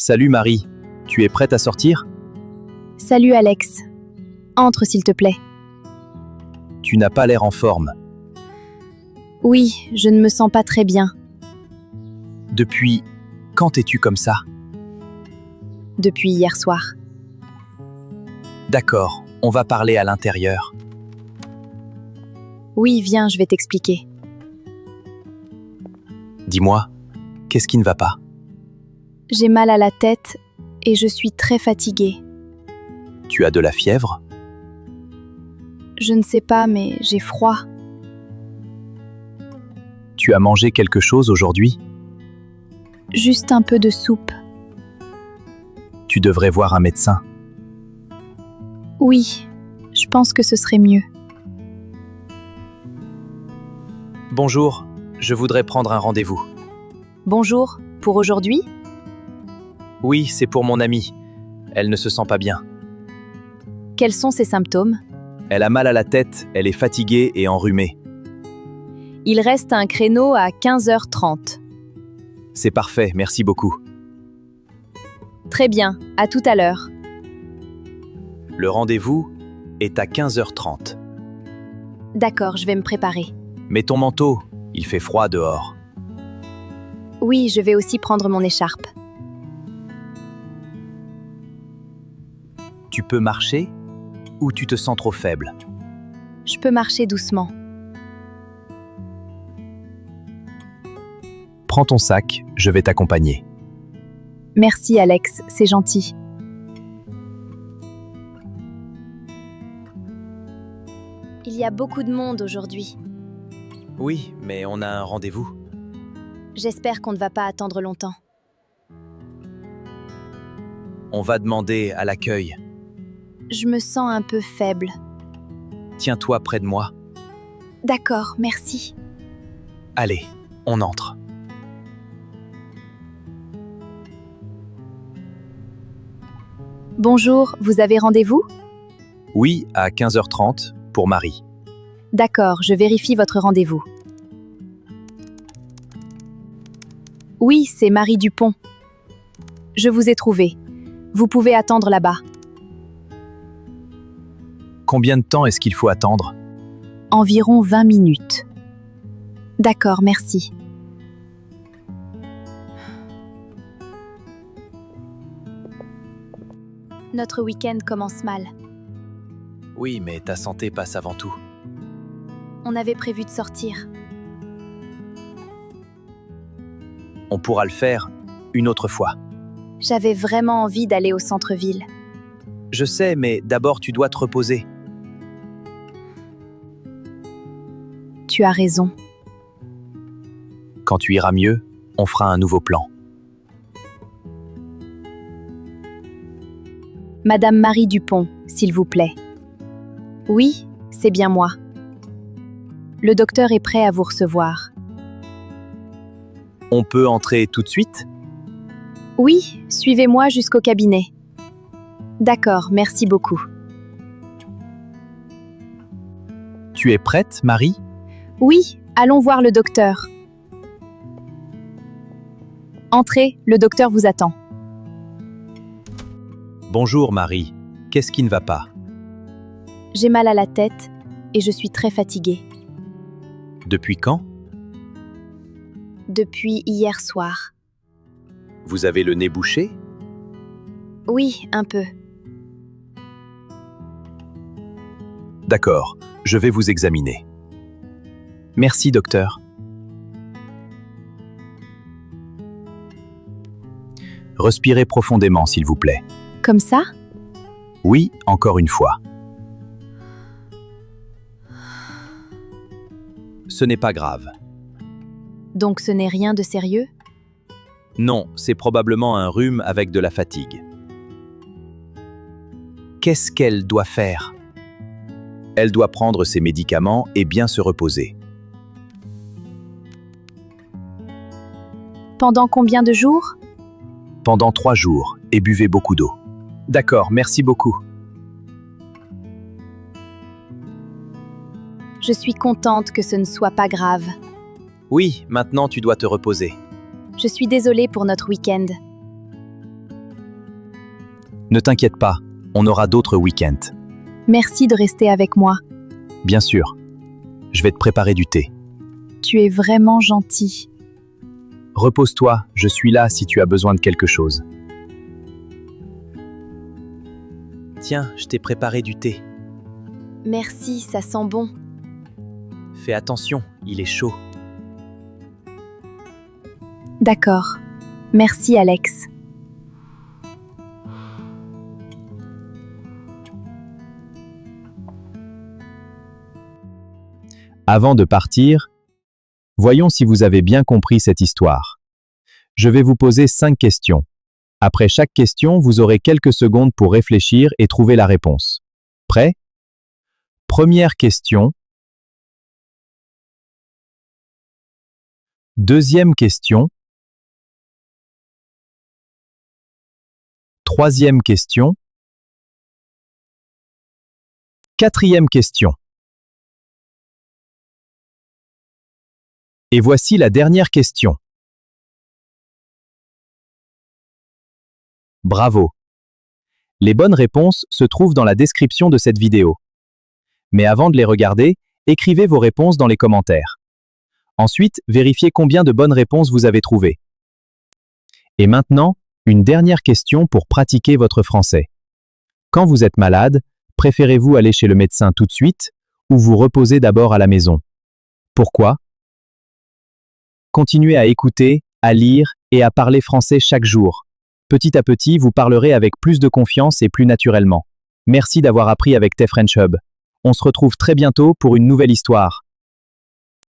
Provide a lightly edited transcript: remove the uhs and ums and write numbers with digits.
Salut Marie, tu es prête à sortir? Salut Alex. Entre s'il te plaît. Tu n'as pas l'air en forme. Oui, je ne me sens pas très bien. Depuis quand es-tu comme ça? Depuis hier soir. D'accord, on va parler à l'intérieur. Oui, viens, je vais t'expliquer. Dis-moi, qu'est-ce qui ne va pas? J'ai mal à la tête et je suis très fatiguée. Tu as de la fièvre? Je ne sais pas, mais j'ai froid. Tu as mangé quelque chose aujourd'hui? Juste un peu de soupe. Tu devrais voir un médecin. Oui, je pense que ce serait mieux. Bonjour, je voudrais prendre un rendez-vous. Bonjour, pour aujourd'hui? Oui, c'est pour mon amie. Elle ne se sent pas bien. Quels sont ses symptômes? Elle a mal à la tête, elle est fatiguée et enrhumée. Il reste un créneau à 15h30. C'est parfait, merci beaucoup. Très bien, à tout à l'heure. Le rendez-vous est à 15h30. D'accord, je vais me préparer. Mets ton manteau, il fait froid dehors. Oui, je vais aussi prendre mon écharpe. Tu peux marcher ou tu te sens trop faible? Je peux marcher doucement. Prends ton sac, je vais t'accompagner. Merci Alex, c'est gentil. Il y a beaucoup de monde aujourd'hui. Oui, mais on a un rendez-vous. J'espère qu'on ne va pas attendre longtemps. On va demander à l'accueil. Je me sens un peu faible. Tiens-toi près de moi. D'accord, merci. Allez, on entre. Bonjour, vous avez rendez-vous? Oui, à 15h30 pour Marie. D'accord, je vérifie votre rendez-vous. Oui, c'est Marie Dupont. Je vous ai trouvé. Vous pouvez attendre là-bas. Combien de temps est-ce qu'il faut attendre? Environ 20 minutes. D'accord, merci. Notre week-end commence mal. Oui, mais ta santé passe avant tout. On avait prévu de sortir. On pourra le faire une autre fois. J'avais vraiment envie d'aller au centre-ville. Je sais, mais d'abord tu dois te reposer. Tu as raison. Quand tu iras mieux, on fera un nouveau plan. Madame Marie Dupont, s'il vous plaît. Oui, c'est bien moi. Le docteur est prêt à vous recevoir. On peut entrer tout de suite? Oui, suivez-moi jusqu'au cabinet. D'accord, merci beaucoup. Tu es prête, Marie? Oui, allons voir le docteur. Entrez, le docteur vous attend. Bonjour, Marie. Qu'est-ce qui ne va pas? J'ai mal à la tête et je suis très fatiguée. Depuis quand? Depuis hier soir. Vous avez le nez bouché? Oui, un peu. D'accord, je vais vous examiner. Merci, docteur. Respirez profondément, s'il vous plaît. Comme ça? Oui, encore une fois. Ce n'est pas grave. Donc ce n'est rien de sérieux? Non, c'est probablement un rhume avec de la fatigue. Qu'est-ce qu'elle doit faire? Elle doit prendre ses médicaments et bien se reposer. Pendant combien de jours? Pendant 3 jours, et buvez beaucoup d'eau. D'accord, merci beaucoup. Je suis contente que ce ne soit pas grave. Oui, maintenant tu dois te reposer. Je suis désolée pour notre week-end. Ne t'inquiète pas, on aura d'autres week-ends. Merci de rester avec moi. Bien sûr. Je vais te préparer du thé. Tu es vraiment gentil. Repose-toi, je suis là si tu as besoin de quelque chose. Tiens, je t'ai préparé du thé. Merci, ça sent bon. Fais attention, il est chaud. D'accord. Merci, Alex. Avant de partir, voyons si vous avez bien compris cette histoire. Je vais vous poser 5 questions. Après chaque question, vous aurez quelques secondes pour réfléchir et trouver la réponse. Prêt? Première question. Deuxième question. Troisième question. Quatrième question. Et voici la dernière question. Bravo! Les bonnes réponses se trouvent dans la description de cette vidéo. Mais avant de les regarder, écrivez vos réponses dans les commentaires. Ensuite, vérifiez combien de bonnes réponses vous avez trouvées. Et maintenant, une dernière question pour pratiquer votre français. Quand vous êtes malade, préférez-vous aller chez le médecin tout de suite ou vous reposer d'abord à la maison? Pourquoi? Continuez à écouter, à lire et à parler français chaque jour. Petit à petit, vous parlerez avec plus de confiance et plus naturellement. Merci d'avoir appris avec TFrench Hub. On se retrouve très bientôt pour une nouvelle histoire.